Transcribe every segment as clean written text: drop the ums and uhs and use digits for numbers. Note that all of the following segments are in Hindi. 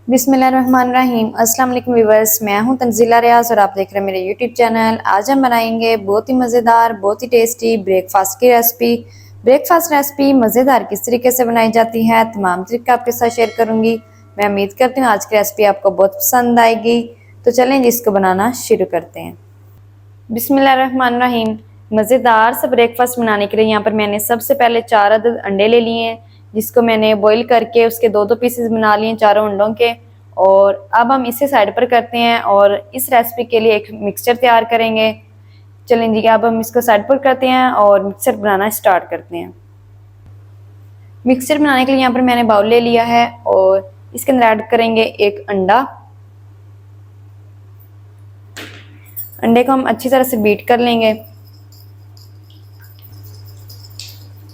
बिस्मिल्लाहिर्रहमानिर्रहीम। अस्सलाम वालेकुम व्यूअर्स, मैं हूं तंजीला रियाज और आप देख रहे हैं मेरे यूट्यूब चैनल। आज हम बनाएंगे बहुत ही मज़ेदार, बहुत ही टेस्टी ब्रेकफास्ट की रेसिपी। ब्रेकफास्ट रेसिपी मज़ेदार किस तरीके से बनाई जाती है, तमाम तरीका आपके साथ शेयर करूंगी। मैं उम्मीद करती हूँ आज की रेसिपी आपको बहुत पसंद आएगी। तो चलें जी, इसको बनाना शुरू करते हैं। बिस्मिल्लाहिर्रहमानिर्रहीम। मज़ेदार सा ब्रेकफास्ट बनाने के लिए यहाँ पर मैंने सबसे पहले 4 अदद अंडे ले लिए हैं, जिसको मैंने बॉईल करके उसके दो पीसेस बना लिए चारों अंडों के। और अब हम इसे साइड पर करते हैं और इस रेसिपी के लिए एक मिक्सचर तैयार करेंगे। चलें जी, अब हम इसको साइड पर करते हैं और मिक्सचर बनाना स्टार्ट करते हैं। मिक्सचर बनाने के लिए यहाँ पर मैंने बाउल ले लिया है और इसके अंदर ऐड करेंगे एक अंडा। अंडे को हम अच्छी तरह से बीट कर लेंगे।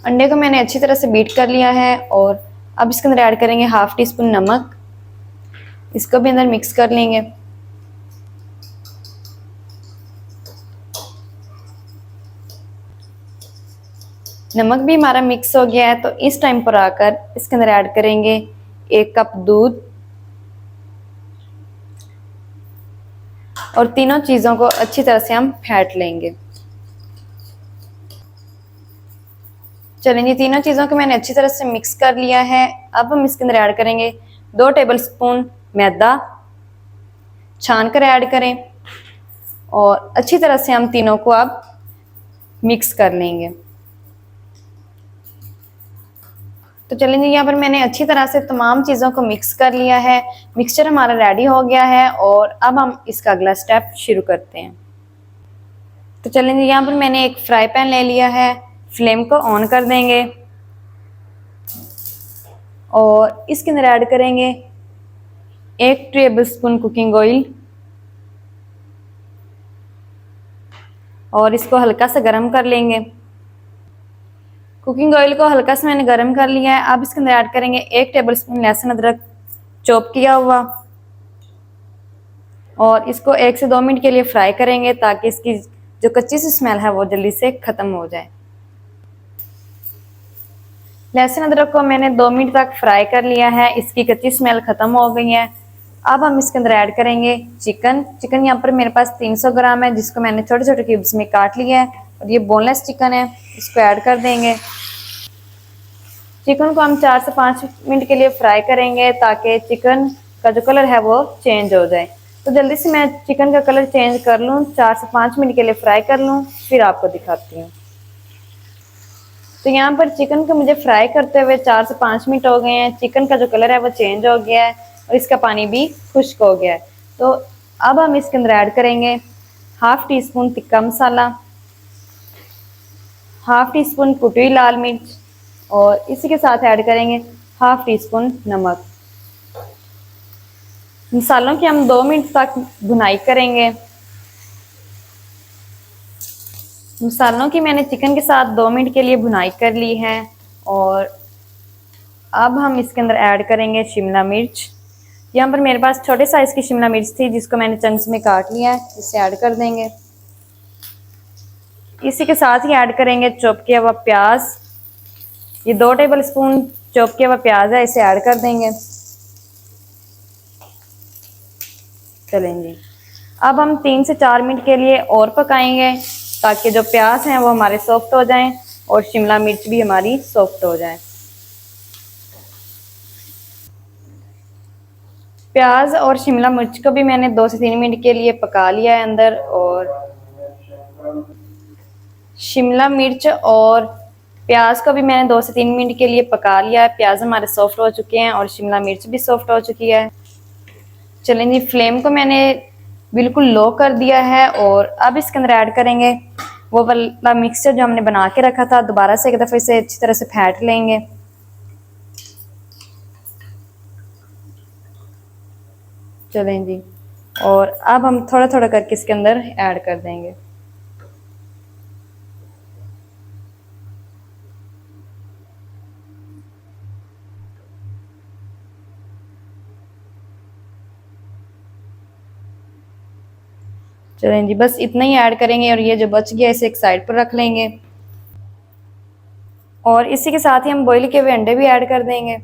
अंडे को मैंने अच्छी तरह से बीट कर लिया है और अब इसके अंदर ऐड करेंगे हाफ टी स्पून नमक। इसको भी अंदर मिक्स कर लेंगे। नमक भी हमारा मिक्स हो गया है, तो इस टाइम पर आकर इसके अंदर ऐड करेंगे 1 कप दूध और तीनों चीज़ों को अच्छी तरह से हम फेंट लेंगे। चलें, तीनों चीज़ों को मैंने अच्छी तरह से मिक्स कर लिया है। अब हम इसके अंदर ऐड करेंगे 2 टेबलस्पून मैदा, छान कर ऐड करें और अच्छी तरह से हम तीनों को अब मिक्स कर लेंगे। तो चलें जी, यहाँ पर मैंने अच्छी तरह से तमाम चीज़ों को मिक्स कर लिया है। मिक्सचर हमारा रेडी हो गया है और अब हम इसका अगला स्टेप शुरू करते हैं। तो चलें जी, यहाँ पर मैंने एक फ्राई पैन ले लिया है। फ्लेम को ऑन कर देंगे और इसके अंदर ऐड करेंगे 1 टेबलस्पून कुकिंग ऑयल और इसको हल्का सा गर्म कर लेंगे। कुकिंग ऑयल को हल्का सा मैंने गर्म कर लिया है। अब इसके अंदर ऐड करेंगे 1 टेबलस्पून लहसुन अदरक चॉप किया हुआ और इसको 1 से 2 मिनट के लिए फ्राई करेंगे ताकि इसकी जो कच्ची सी स्मेल है वो जल्दी से ख़त्म हो जाए। लहसुन अदरक को मैंने 2 मिनट तक फ्राई कर लिया है, इसकी कच्ची स्मेल ख़त्म हो गई है। अब हम इसके अंदर ऐड करेंगे चिकन यहाँ पर मेरे पास 300 ग्राम है, जिसको मैंने छोटे छोटे क्यूब्स में काट लिया है और ये बोनलेस चिकन है। इसको ऐड कर देंगे। चिकन को हम 4 से 5 मिनट के लिए फ्राई करेंगे ताकि चिकन का जो कलर है वो चेंज हो जाए। तो जल्दी से मैं चिकन का कलर चेंज कर लूँ, 4 से 5 मिनट के लिए फ्राई कर लूँ, फिर आपको दिखाती हूँ। तो यहाँ पर चिकन को मुझे फ्राई करते हुए 4 से 5 मिनट हो गए हैं। चिकन का जो कलर है वो चेंज हो गया है और इसका पानी भी खुश्क हो गया है। तो अब हम इसके अंदर ऐड करेंगे हाफ टी स्पून तिक्का मसाला, हाफ टी स्पून कुटी हुई लाल मिर्च और इसी के साथ ऐड करेंगे हाफ टी स्पून नमक। मसालों की हम 2 मिनट तक भुनाई करेंगे। मसालों की मैंने चिकन के साथ 2 मिनट के लिए भुनाई कर ली है और अब हम इसके अंदर ऐड करेंगे शिमला मिर्च। यहाँ पर मेरे पास छोटे साइज़ की शिमला मिर्च थी, जिसको मैंने चंक्स में काट लिया है। इसे ऐड कर देंगे। इसी के साथ ही ऐड करेंगे चॉप किया हुआ प्याज। ये 2 टेबलस्पून चॉप किया हुआ प्याज है, इसे ऐड कर देंगे। चलें जी, अब हम 3 से 4 मिनट के लिए और पकाएंगे ताकि जो प्याज हैं वो हमारे सॉफ्ट हो जाएं और शिमला मिर्च भी हमारी सॉफ्ट हो जाए। प्याज और शिमला मिर्च को भी मैंने 2 से 3 मिनट के लिए पका लिया है अंदर, और शिमला मिर्च और प्याज को भी मैंने 2 से 3 मिनट के लिए पका लिया है। प्याज हमारे सॉफ्ट हो चुके हैं और शिमला मिर्च भी सॉफ्ट हो चुकी है। चलें जी, फ्लेम को मैंने बिल्कुल लो कर दिया है और अब इसके अंदर ऐड करेंगे वो वाला मिक्सचर जो हमने बना के रखा था। दोबारा से एक दफ़े इसे अच्छी तरह से फेंट लेंगे। चलें जी, और अब हम थोड़ा थोड़ा करके इसके अंदर ऐड कर देंगे। चलें जी, बस इतना ही ऐड करेंगे और ये जो बच गया इसे एक साइड पर रख लेंगे और इसी के साथ ही हम बॉईल किए हुए अंडे भी ऐड कर देंगे।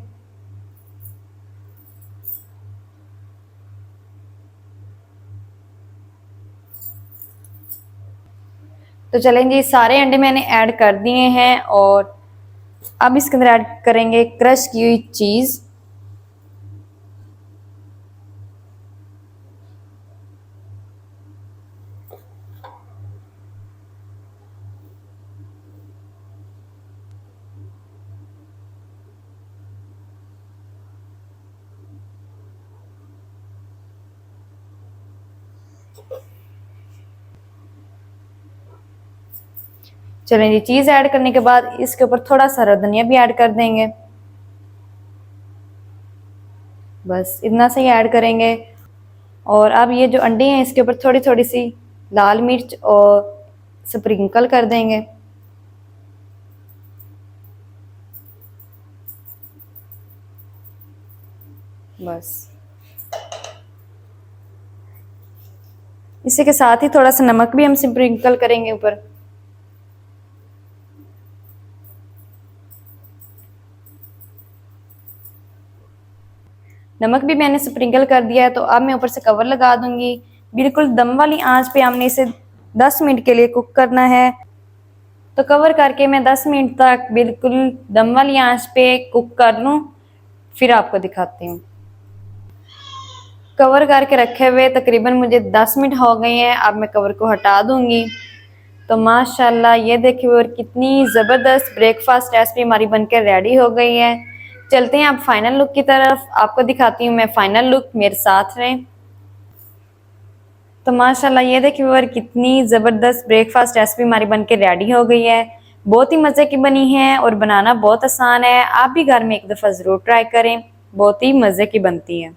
तो चलें जी, सारे अंडे मैंने ऐड कर दिए हैं और अब इसके अंदर ऐड करेंगे क्रश की हुई चीज़। चलें जी, चीज़ ऐड करने के बाद इसके ऊपर थोड़ा सा हरा धनिया भी ऐड कर देंगे। बस इतना से ही ऐड करेंगे। और अब ये जो अंडे हैं इसके ऊपर थोड़ी थोड़ी सी लाल मिर्च और स्प्रिंकल कर देंगे। बस इसी के साथ ही थोड़ा सा नमक भी हम स्प्रिंकल करेंगे ऊपर। नमक भी मैंने स्प्रिंकल कर दिया है। तो अब मैं ऊपर से कवर लगा दूंगी। बिल्कुल दम वाली आंच पे हमने इसे 10 मिनट के लिए कुक करना है। तो कवर करके मैं 10 मिनट तक बिल्कुल दम वाली आंच पे कुक कर लूँ, फिर आपको दिखाती हूँ। कवर करके रखे हुए तकरीबन मुझे 10 मिनट हो गए हैं। अब मैं कवर को हटा दूंगी। तो माशाल्लाह ये देखिए और कितनी ज़बरदस्त ब्रेकफास्ट रेसिपी हमारी बनकर रेडी हो गई है। चलते हैं अब फाइनल लुक की तरफ, आपको दिखाती हूँ मैं फाइनल लुक, मेरे साथ रहें। तो माशाल्लाह ये देखिए और कितनी ज़बरदस्त ब्रेकफास्ट रेसिपी हमारी बनकर रेडी हो गई है। बहुत ही मज़े की बनी है और बनाना बहुत आसान है। आप भी घर में एक दफ़ा ज़रूर ट्राई करें, बहुत ही मज़े की बनती है।